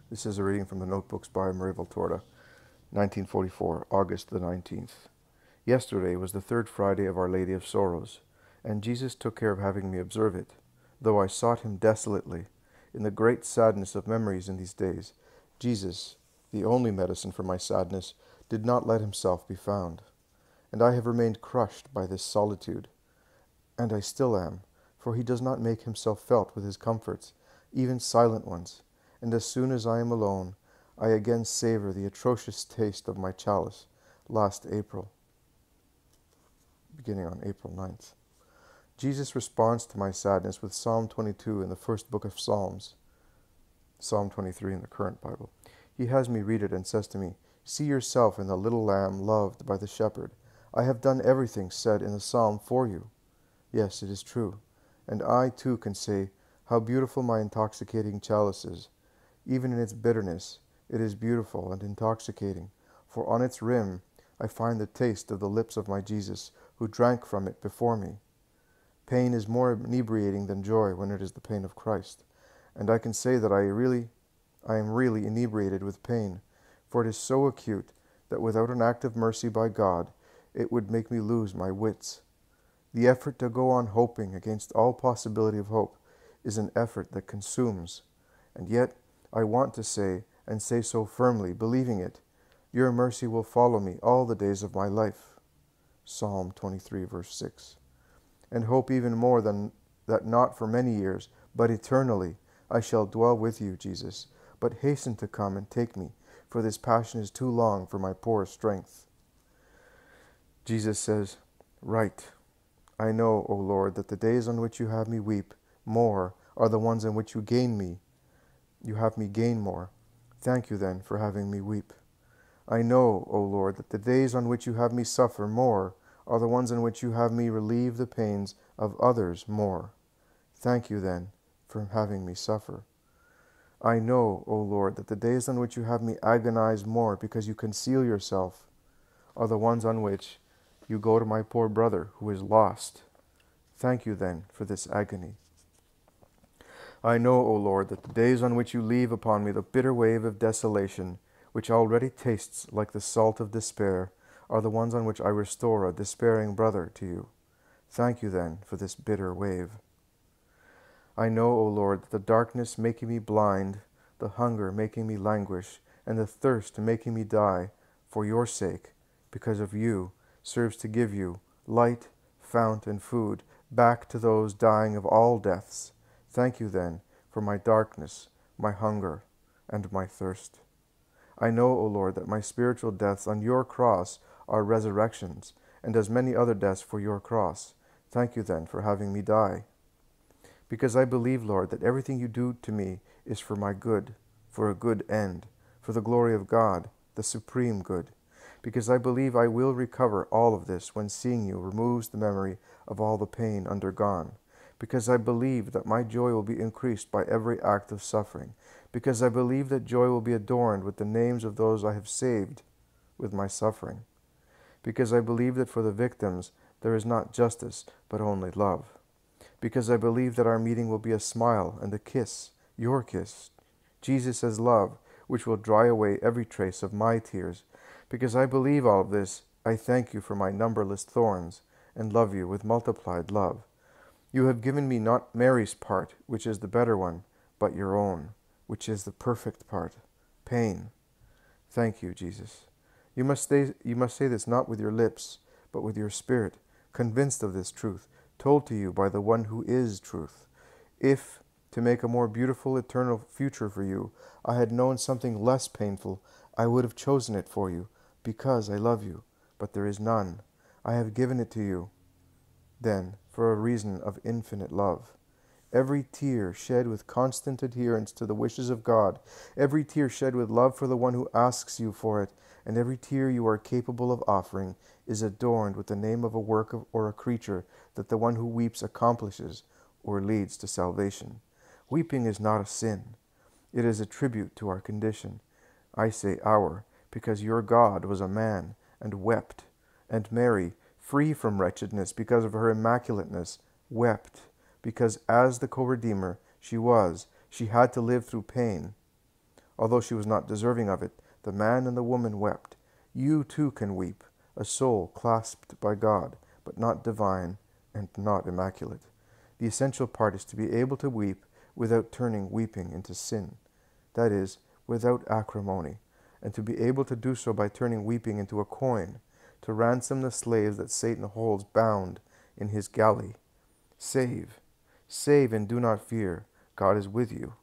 This is a reading from the Notebooks by Maria Valtorta, 1944, August the 19th. Yesterday was the third Friday of Our Lady of Sorrows, and Jesus took care of having me observe it, though I sought him desolately. In the great sadness of memories in these days, Jesus, the only medicine for my sadness, did not let himself be found. And I have remained crushed by this solitude. And I still am, for he does not make himself felt with his comforts, even silent ones. And as soon as I am alone, I again savor the atrocious taste of my chalice last April, beginning on April 9th. Jesus responds to my sadness with Psalm 22 in the first book of Psalms, Psalm 23 in the current Bible. He has me read it and says to me, "See yourself in the little lamb loved by the shepherd. I have done everything said in the psalm for you." Yes, it is true. And I too can say, "How beautiful my intoxicating chalice is. Even in its bitterness, it is beautiful and intoxicating, for on its rim I find the taste of the lips of my Jesus, who drank from it before me." Pain is more inebriating than joy when it is the pain of Christ, and I can say that I am really inebriated with pain, for it is so acute that without an act of mercy by God, it would make me lose my wits. The effort to go on hoping against all possibility of hope is an effort that consumes, and yet I want to say, and say so firmly, believing it, "Your mercy will follow me all the days of my life." Psalm 23, verse 6. And hope even more than that not for many years, but eternally, I shall dwell with you, Jesus. But hasten to come and take me, for this passion is too long for my poor strength. Jesus says, "Right. I know, O Lord, that the days on which you have me weep more are the ones in which you have me gain more. Thank you then for having me weep. I know, O Lord, that the days on which you have me suffer more are the ones in which you have me relieve the pains of others more. Thank you then for having me suffer. I know, O Lord, that the days on which you have me agonize more because you conceal yourself are the ones on which you go to my poor brother who is lost. Thank you then for this agony. I know, O Lord, that the days on which you leave upon me the bitter wave of desolation, which already tastes like the salt of despair, are the ones on which I restore a despairing brother to you. Thank you then for this bitter wave. I know, O Lord, that the darkness making me blind, the hunger making me languish, and the thirst making me die, for your sake, because of you, serves to give you light, fount, and food back to those dying of all deaths. Thank you then for my darkness, my hunger, and my thirst. I know, O Lord, that my spiritual deaths on your cross are resurrections, and as many other deaths for your cross. Thank you then for having me die. Because I believe, Lord, that everything you do to me is for my good, for a good end, for the glory of God, the supreme good. Because I believe I will recover all of this when seeing you removes the memory of all the pain undergone. Because I believe that my joy will be increased by every act of suffering. Because I believe that joy will be adorned with the names of those I have saved with my suffering. Because I believe that for the victims there is not justice, but only love. Because I believe that our meeting will be a smile and a kiss, your kiss, Jesus' love, which will dry away every trace of my tears. Because I believe all of this, I thank you for my numberless thorns, and love you with multiplied love. You have given me not Mary's part, which is the better one, but your own, which is the perfect part, pain. Thank you, Jesus. You must say this not with your lips, but with your spirit, convinced of this truth, told to you by the one who is truth. If, to make a more beautiful eternal future for you, I had known something less painful, I would have chosen it for you, because I love you. But there is none. I have given it to you, then, for a reason of infinite love. Every tear shed with constant adherence to the wishes of God, every tear shed with love for the one who asks you for it, and every tear you are capable of offering is adorned with the name of a work or a creature that the one who weeps accomplishes or leads to salvation. Weeping is not a sin. It is a tribute to our condition. I say our, because your God was a man and wept, and Mary, free from wretchedness because of her immaculateness, wept, because as the co-redeemer she had to live through pain. Although she was not deserving of it, the man and the woman wept. You too can weep, a soul clasped by God, but not divine and not immaculate. The essential part is to be able to weep without turning weeping into sin. That is, without acrimony, and to be able to do so by turning weeping into a coin, to ransom the slaves that Satan holds bound in his galley. Save, and do not fear. God is with you.